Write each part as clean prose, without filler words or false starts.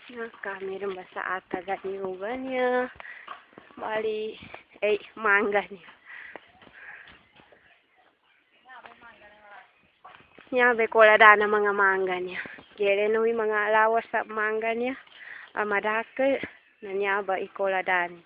Kami rin ba sa ataga niya. Bali, mangga niya. Niya, bekolada na mga mangga niya. Gere no mga alawas sa mangga niya. Madake na niya ba ikoladan.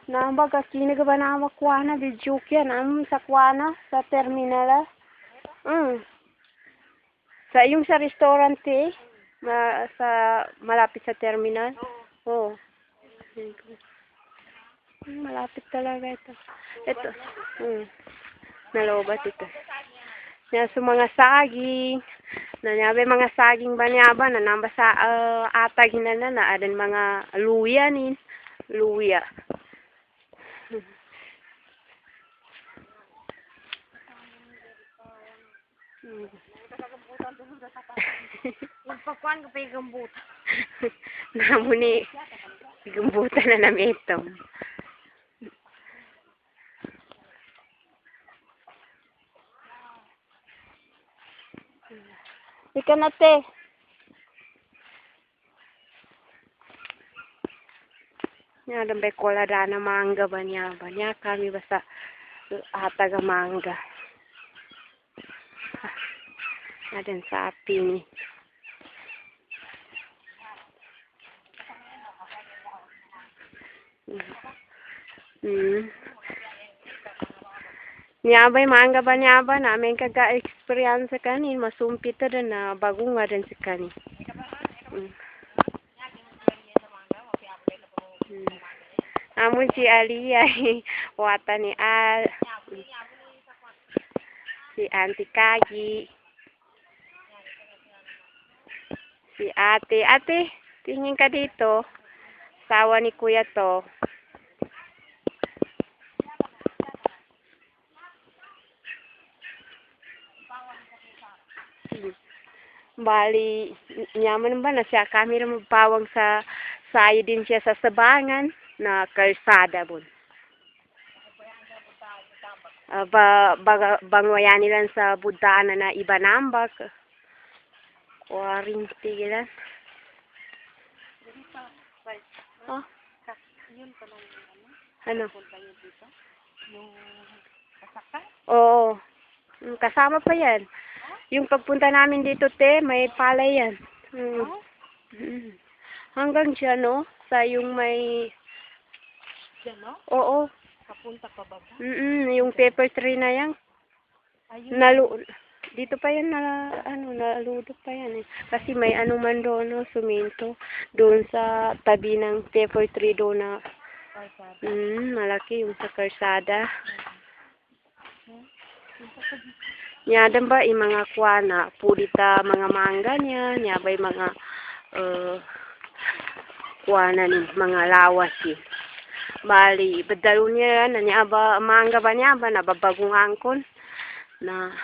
Namba kini ka ba na makwana di jukya nam sa kwana sa terminal. Sa yung sa restaurant sa malapit sa terminal. Oh. Malapit talaga ito. Ito. Nalobat ito. Yan sa mga saging. Nanyabe mga saging banyaba na namba sa atag na adan mga luya nin. Luya. Magpakuan ka pa yung gambuta. Namuni. Gambuta na namitong. Ika na te. Yan ang bekolada na mangga ba niya. Kami basta ataga mangga. Adan sa api ni. Niyabay mangga ba niyaba namin kaga-experience kanin. Masumpit na bagong nga rin sa kanin. Amun si Aliyah, wata ni Al, si Auntie Kagi, si Ate. Ate, tingin ka dito. Sawa ni Kuya to. Bali, nyaman ba na siya? Kami rin magpawang sa sayo din siya sa sabangan na kalsada bon. Bangwayan nila sa budaan na iba nambak. 40 lang. Oh. Ano? Yung kasaka? Oo. Kasama pa yan. Yung pagpunta namin dito, may palay yan. Hanggang dyan, no? Sa yung may... Diyan, no? Oo. Kapunta pa ba? Yung paper tree na yan. Ayun. Dito pa yan naludok pa yan eh. Kasi may man doon, no? Suminto. Doon sa tabi ng paper tree doon na... malaki yung sa karsada. Nyadan ba mga kwana, purita mga mangga niya, nyabay mga kwana ni mga lawas eh. Bali, badalo niya na nyaba mangga ba niya ba nababagong angkon na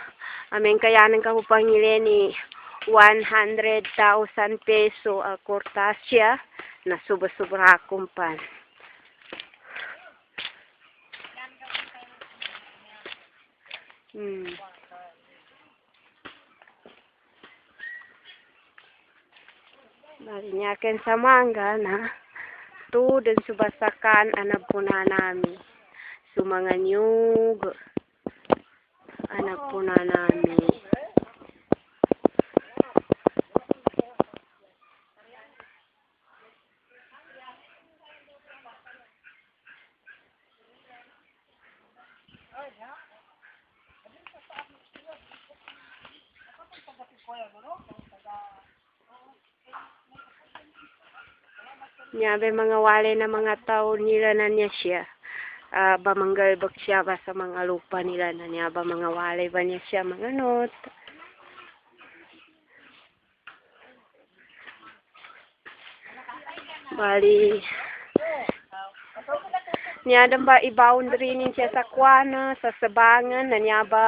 amin kayanan ka pangili ni 100,000 peso kortasya na subra-subra kumpan. Bali niya ken sa mangga na to den subasakan anab po na nami. So mga nyug anab po na nami. Nyabe mga wale na mga tao nila na niya siya. Bamanggalbak siya ba sa mga lupa nila na niya ba mga wale ba niya siya mga not. Bali niya ba i-boundary nin siya sa kwana, sa sabangan na niya ba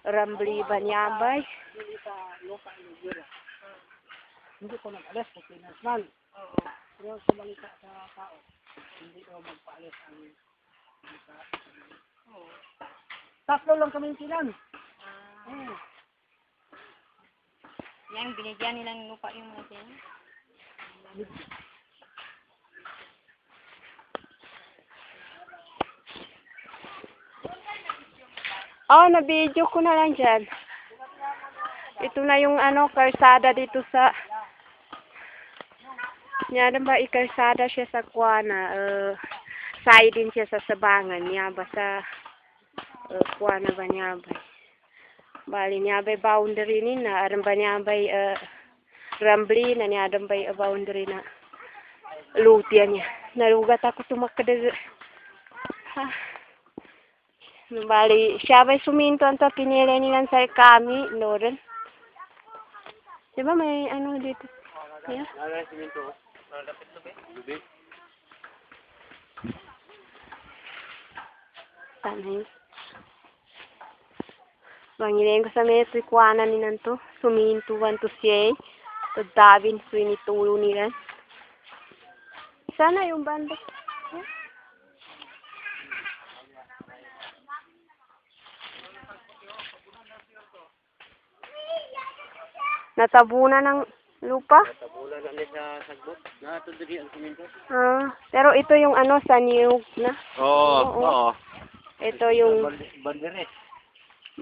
rambli ba niya ba? Hindi ko nag-alas kung pinasman. Pero sa balita sa tao. Tatlo lang kami silang. Yan, binigyan nilang lupa yung mga sila. Oh, na-video ko na lang dyan. Ito na yung kalsada dito sa... Yan ba, kalsada siya sa Kuana. Side din siya sa Sabangan. Niya ba sa Kuana ba niya ba? Bali niya ba boundary ni na. Aram ba niya ba Rambli na niya ba boundary na Lutia niya. Nalugat ako tumakad. Ha. Bali, siya ba'y suminto ang pinili nilang sa kami, Loren? Diba may dito? Yeah? Siminto. Lubi. Sana yun. Bangirin ko sa may tuikwanan ni nanto. Sumintuan to siya. Tadabin so initulo nila. Sana yung banda. Natabunan ng lupa? Natabunan na sa sagbot. Natudiri ang siminto. Pero ito yung sa niyog na. Oo. Ito yung Bandere.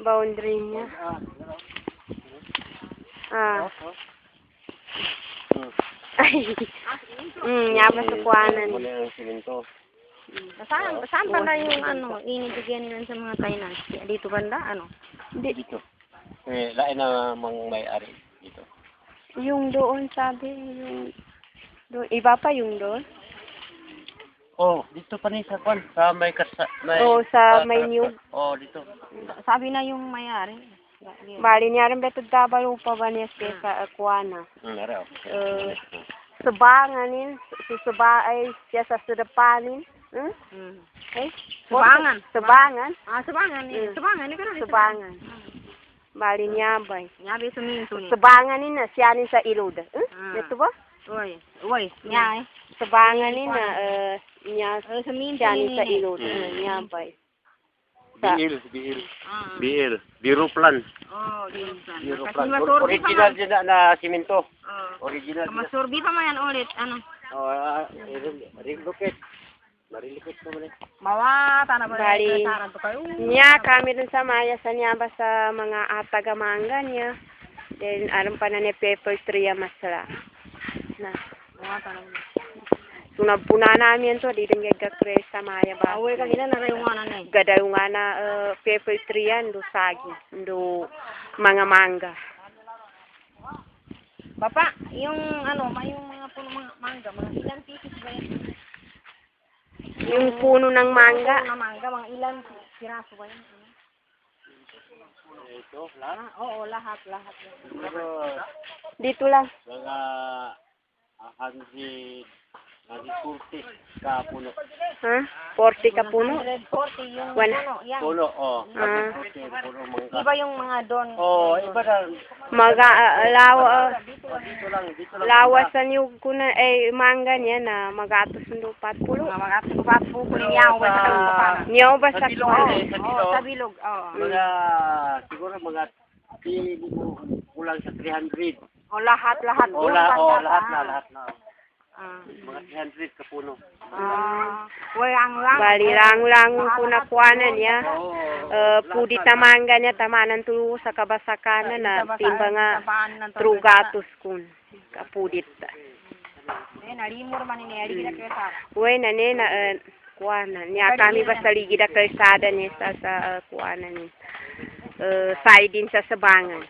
boundary niya. Ay. Yaba sa kuwanan. Wala ang siminto. Saan ba na yung inibigyan nila sa mga kainan? Dito banda, Hindi. Dito. Lain na mang may-ari dito. Yung doon, sabi, yung doon. Iba pa yung doon? Dito pa ni sa kwan. Sa may Sa may niyog. Dito. Sabi na yung may-ari. Bali niya rin beto dabalo pa ba niya sa kuwana. Naraw. Sabanganin, susubay siya sa sudapanin. Sabangan. Sabangan. Sabangan. Sabangan. Sabangan. Bali niya ba? Nyabi suminto ni. Sabanganin na siya nin sa ilod. Ito ba? Uy. Nya Sabanganin na niya suminto siya nin sa ilod. Niya ba? Biil. Biroplan. Dinsan. Biroplan. Kasi masorbi pa Original man. din na siminto. Original. Masorbi pa man yan ulit. Ringlukit. Marilikot naman eh. Mawata na ba? Bali. Saran to kayo. Niya kami dun sa maya sa niya ba sa mga tagamanga niya. Then alam pa na ni pepper tree masala. Na. Mawata na. Sunabpuna namin to, di din gagakres sa maya ba. Away ka gina na rayunganan eh. Gadayungan na pepper tree yan, do sagi, do mga mangga. Bapa, yung yung mga puno mga mangga, mga ilang pieces ba yan? Yung puno ng mangga. Puno ng mangga, mga ilang piraso ba yan? Ito, lahat. Oo, lahat. Dito lang. Mga 140 ka puno. Ha? 40 ka puno? 140 yung Wala. puno. Yan. Puno, 140 puno mangga. Iba yung mga doon. Iba na. Dito lang. Lawasan yung kuna, mangga niya na magatos ng 40. Mga tupat po ko niya ako sa tupat. Niyaw ba sa Sa bilog. Mga, siguro mga kulang sa 300. Lahat. Lahat na. Mga 300 ka puno. Bali lang kung nakuhanan niya. Pudi tamangga niya tamanan tulo sa kabasakanan na timba nga trugatos kun kapudit. Nalimor man ni Eri kita. Uy na kuhanan niya kami basta ligid na kalsada niya sa kuhanan niya. Side din sa Sabangan.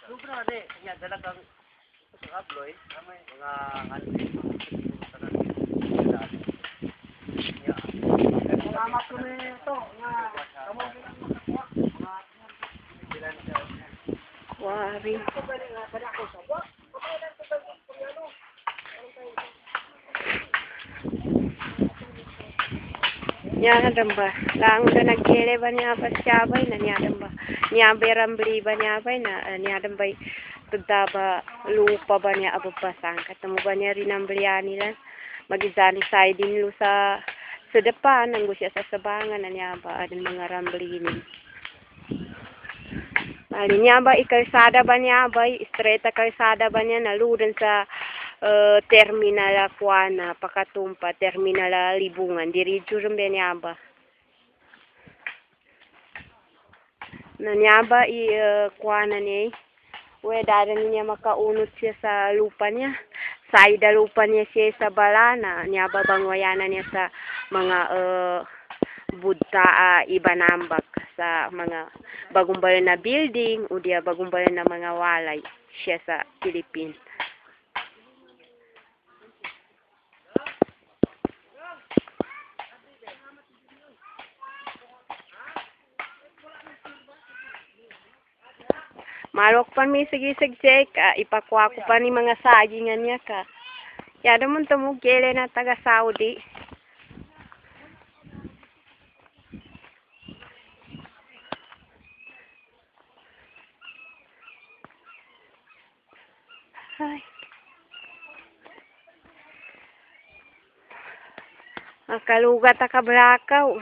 Sobra na ya dalagang abloy mga salamat ko nito Quarry. Yan ba? Lang da nagkele ba niya pa siya ba na niya ba? Niya ba rambli ba niya ba na niya ba tudda ba lupa ba niya ababasang katamo ba niya rin ang nila magizani side din lo sa depan nang siya sa sabangan na niya ba adin mga rambli ni. Mali niya ba ikalsada ba niya ba straight kalsada ba niya naludan sa terminal Kuana pakatumpa terminal Libungan diretso rin ba niya ba na niya ba Kuana niya dadan niya makaunot siya sa lupa niya saida lupa niya siya sa balana niya ba bangwayanan niya sa mga Buddha Ibanambak sa mga bagumbayan na building o diya bagumbayan na mga walay siya sa Philippines. Marok pa mi sige ipakuha ko pa ni mga sagingan niya ka. Yada mo tumugele na taga Saudi. Ay. Makalugat ka Brakaw.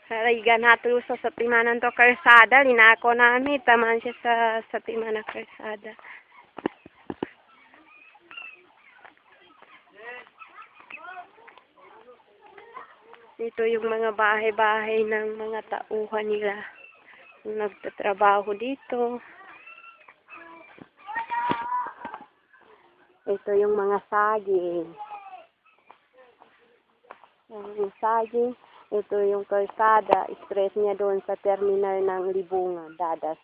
Saraigan hatlo sa timanan to kalsada. Linako namin. Taman siya sa timanan kalsada. Ito yung mga bahay-bahay ng mga tauhan nila. Yung nagtatrabaho dito. Ito yung mga saging. Yung saging. Ito yung kalsada, straight niya doon sa terminal ng Libungan, Dadas.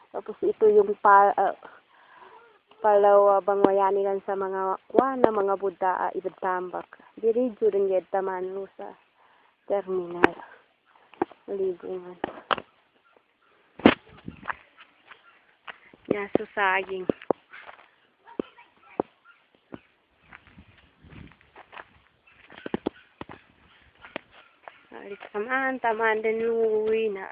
Tapos ito yung palaw bangwayani lang sa mga Kuana, mga Buddha, Ibadtambak. Diridyo rin yun taman sa terminal Libungan. Yan, so saging. Alis taman din luwi na.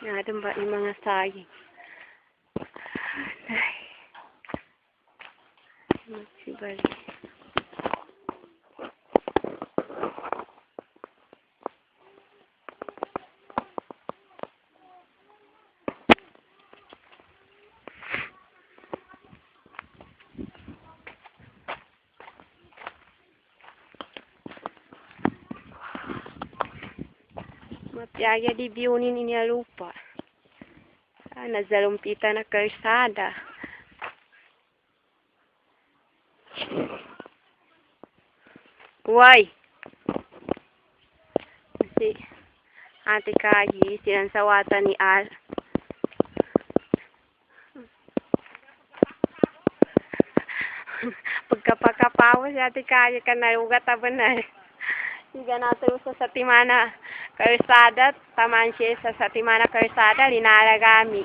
Nadam ba yung mga saging? Ay. Magsibali. Mapiagya di biyunin niya lupa. Nazalumpita na kalsada. Uy! Si Ate Kaji, sinansawatan ni Al. Pagkapakapawa si Ate Kaji ka na ugat abanay. Higa natin sa Timana kalsada, taman siya sa Timana kalsada, linalagami.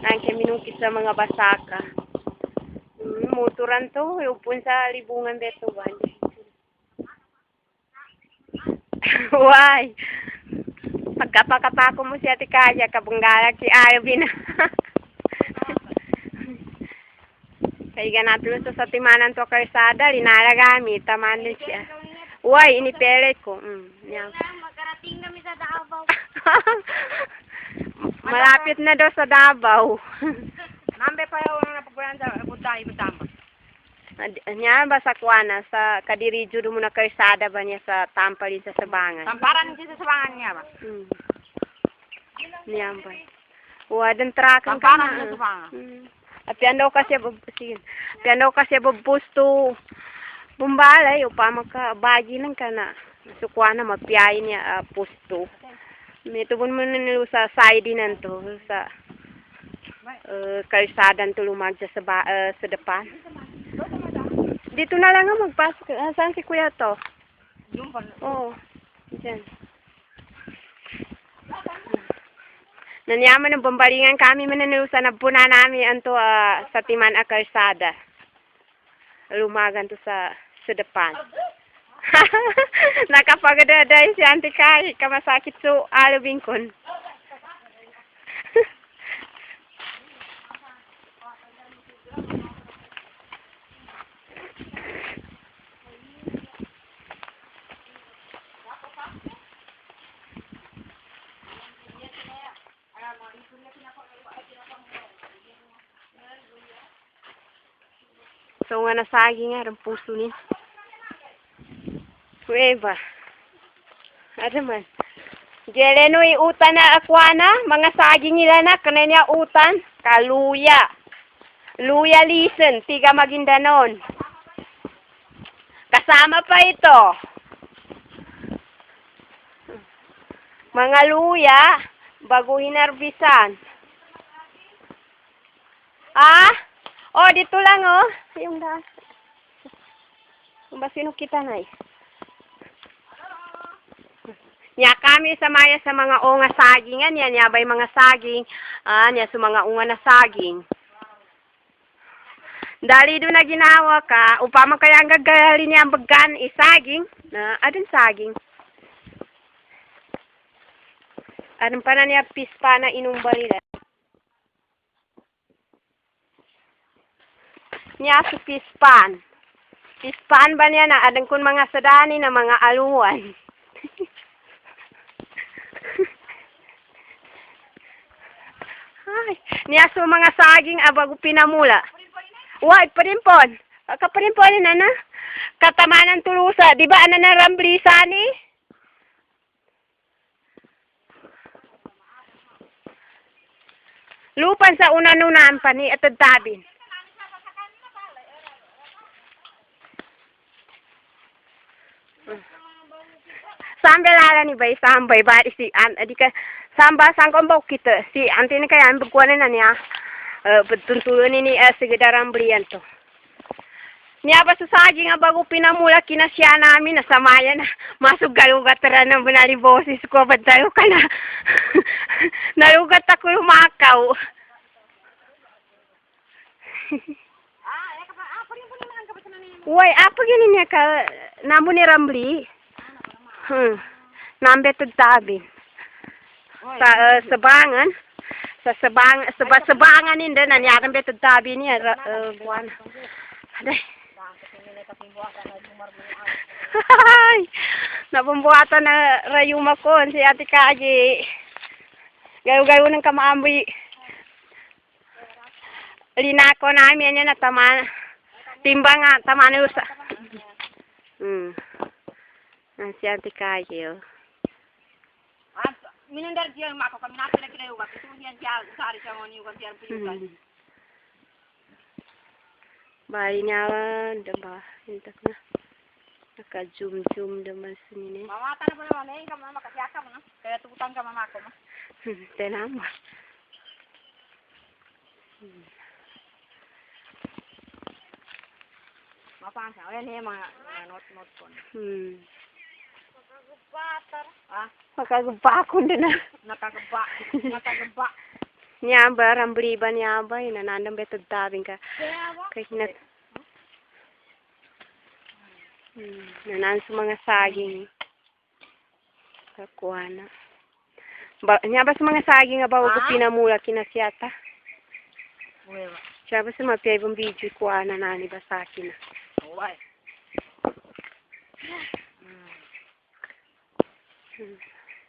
Nang minukit sa mga basaka. Motoran to, upon sa Libungan beto ba? Why? Pagkapakapako mo si Ate Kaja, kabunggalag si Alvin. Kaya natin sa Timanan to kalsada, linalagami, taman din siya. Uy, inipele ko. Magkarating kami sa Davao. Malapit na daw sa Davao. Nambe pa yung napagulan sa Buddha Ibadtambak. Niya ba sa Kuana, sa Kadiridyo mo na kalsada ba niya sa Tampalin sa Sabangan? Tamparan siya sa Sabangan niya ba? Niya ba? Wadan trakan ka Tamparan na. siya sa Sabangan. At yan daw kasi bubusto bumbalay o pa magkabagi ng ka na. Sukwa na magpiyayin niya pusto. May tubon mo na nilo sa side nan to sa kalsadan to lumag sa depan. Dito na lang nga magpasok. Saan si Kuya to? Oo. Diyan. Nanyaman ng bambalingan kami mananusa na puna namin anto sa Timan a Kalsada. Lumagan to sa depan. Nakapagadaday si Auntie Kai, kamasakit so alubing kon. So nga nasagi nga ang puso niya. Kuweba. Ano man. Jeleno utan na akwana, mga saging nila na, kananya utan, kaluya. Luya listen, tiga Maguindanon. Kasama pa ito. Mga luya, bago hinarbisan. Ah? Oh, dito lang oh. Yung das. Kung ba sino kita na eh. Nya kami sa maya sa mga unga sagingan yan. Nya bay mga saging. Nya sa mga unga na saging. Dali doon na ginawa ka. Upama kaya ang gagali niya ang bagan isaging. Na adun saging. Adun pa na niya pispa na inumbalilan. Niya sa pispan. Pispan ba niya na adang kun mga sadani na mga aluwan. Ay, niya sa mga saging abago pinamula. Wag parimpon. Kaparimpon na na. Katamanan tulusa. Di ba ana na ramblisan eh? Lupan sa unanunan pa ni atad tabin. Sambalala ni bay sambay ba si adi ka samba sangkom bau kita si antene kaya ang bugwan na niya tuntulan ni sigadarang briyan to niya ba sa saging bago pinamula kinasya namin na samayan na masugalugat tara ng bunali boses ko badalo ka na nalugat ako lumakaw. Uy, apa gini niya ka namo ni Rambli? Nambetod tabi. Sa sabangan. Sa sabangan ninda na niya betod tabi niya buwan. Aday. Nabumbuhatan na rayuma ko si Ate Kaji. Gayo-gayo ng kamaamboy. Linako namin yan na tama. Timbang nga, tama na usa. Si Ate Kaji, oh. Minundar dia mako kami natin lagi na yuga. Ito yan siya, usari siya ngon yuga siya piyugan. Bali nyawan, diba? Hintak na. Naka-zoom naman sa nini. Mamata na po naman eh, kama makasiyaka mo na. Kaya tutang ka mamako mo. Tenama. Mapansa, ayan eh mga not po. Makagubakon din na. Nakagaba. Niya ba, rambliba niya ba, inanandang betod tabing ka. Kaya hinat. Nanan sa mga saging. Kakuha na. Niya ba sa mga saging nga bago pinamula kinasyata? Siya ba sa mga piyay video kuha na nani ba sa akin na? Uway.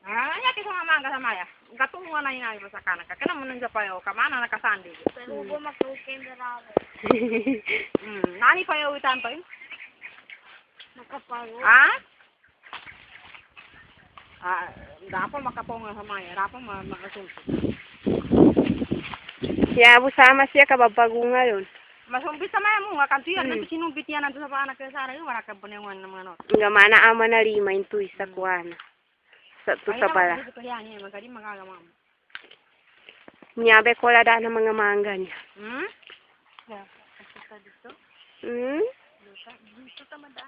Nya kisa nga manga sa maya. Gatungo na inay ba sa kanan ka. Kana mo nang japayo kamana nakasandi. Pero ubo makukim dara. Nani pa yo itan pa? Nakapago. Dapat makapong sa maya. Dapat makasunod. Ya, busama siya kababagunga yun. Masumbit sa maya mo nga kantuyan. Sinumbit yan nandun sa paanak ka sa araw. Wala ka bunenguan ng mga not. Nga mana ama na lima into isa kuwana. Sa bala. Nyabe ko lada ng mga mangga niya.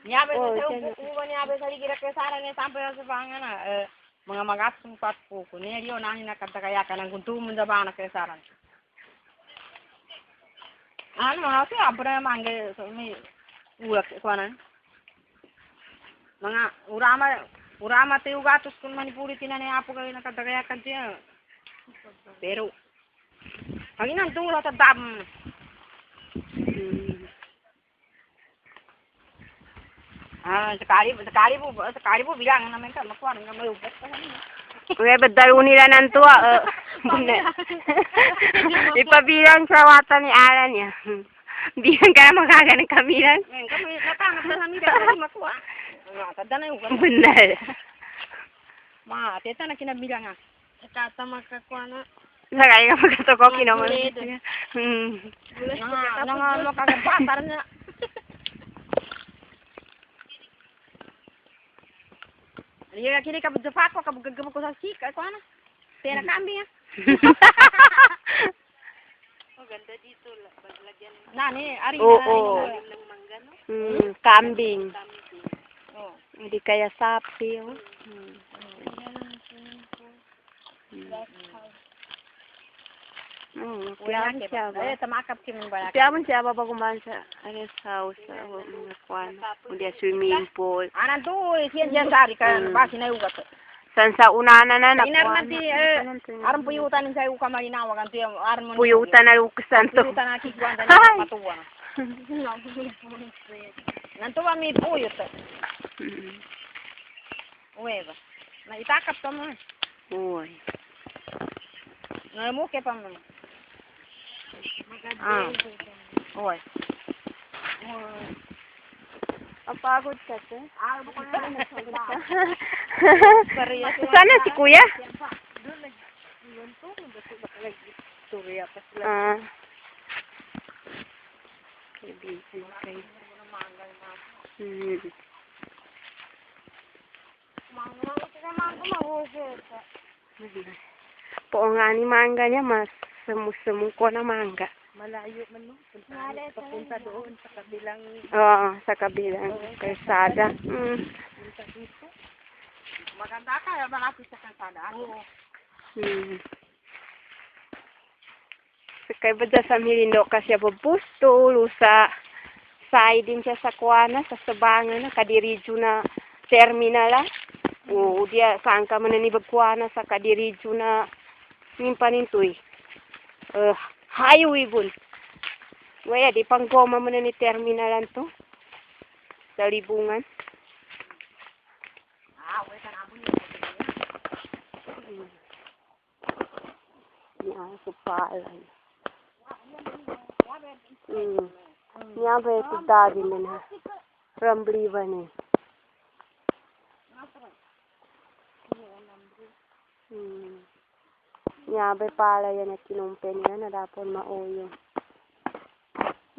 Nyabe sa uwan nyabe sa ligira kay sara ni sampai sa pangan na. mga magat sumpat po ko. Niyo na nakatakayakan ng kuntumun sa bana kesaran. Ano mga ito, abra mangga so may ulak ko na. Mga urama tayo gatos kung manipulitin na niya po kayo nakatakayakan siya. Pero ang inang tulad sa dam. Sekali po bilang naman ka makuha nga may ugat pa kanina. Kaya badalo nila ng tuwa. Ipabilang sa wata ni Alan niya. Bilang ka na magaga ng kamilan. Ngayon kami natanggap na kami dahil makuha. Tanda na yung ugat. Bunal. Ma, teta na kinabilang nga. Kata makakuha na. Sakay ka magkatoko, kinaman. Nang makagabatar na. Liya kini ka budfa ko kabugagam ko sa sika ko ana. Tena kambing ah. Oh, ganda dito. Lagyan Nani, ari Oo. ng mangga no. Kambing. Oh. Hindi kaya sapi. Oh. Kailangan siya ba? Tamakap kami ba? Siya siya ba kumain sa rest house sa mga kwan. Hindi swimming pool. Anan to, siya diyan sari kan basi na ugat. San sa unana na Inar nakwan. nanti aram puyutan sa uka malinawa kan tiyo aram mo. Puyutan na lukusan to. Puyutan na kikwan dan matuwa. Nanto ba mi puyut. Uweba. Na itakap to mo. Uy. Na mo ke pam mo. Uy. Apagod ka te? Ah, buko na Sana si kuya? Surya pa sila. Kaibigan kayo. Po nga ni mangga niya, mas semu ko na mangga. Malayo man no. Papunta doon sa kabilang Oo, sa kabilang kalsada. punta dito. Maganda ka, malapit sa kalsada. Oo. Kaya ba dyan sa Mirindo kasi bubusto, sa side din siya sa kuwana, sa sabangan na, kadiridyo na terminal ah. Oo, dia saan ka man na nibagkuwana sa kadiridyo na nimpanin to eh. Highway bun. Waya, di pang goma mo na ni terminalan to. Sa libungan. Wait ka na abon Yan, supalan. Yan ba ito daddy mo na. Rambli ba na Yan ba pala yan at kinumpe niya na dapat mauyo.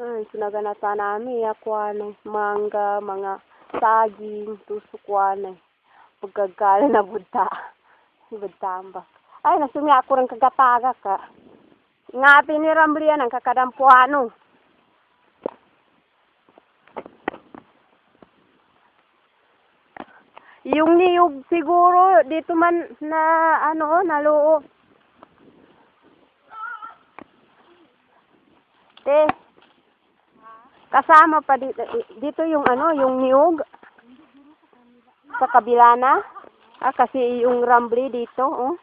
Ay, sinaganata namin, akwan, mangga, mga saging, tusukwan, pagkagala na buta. Budtamba. Ay, nasumi ako rin kagataga ka. Nga pinirambli yan ang kakadampuano. Yung niyog siguro, dito man na, naloo. Kasama pa dito yung yung niyog sa kabila na. Kasi yung rambli dito, oh.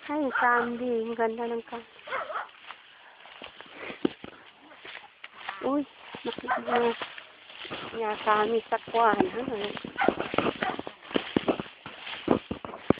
Ay, Sandy, ang ganda ng Uy, nakikita niya kami sa kwan.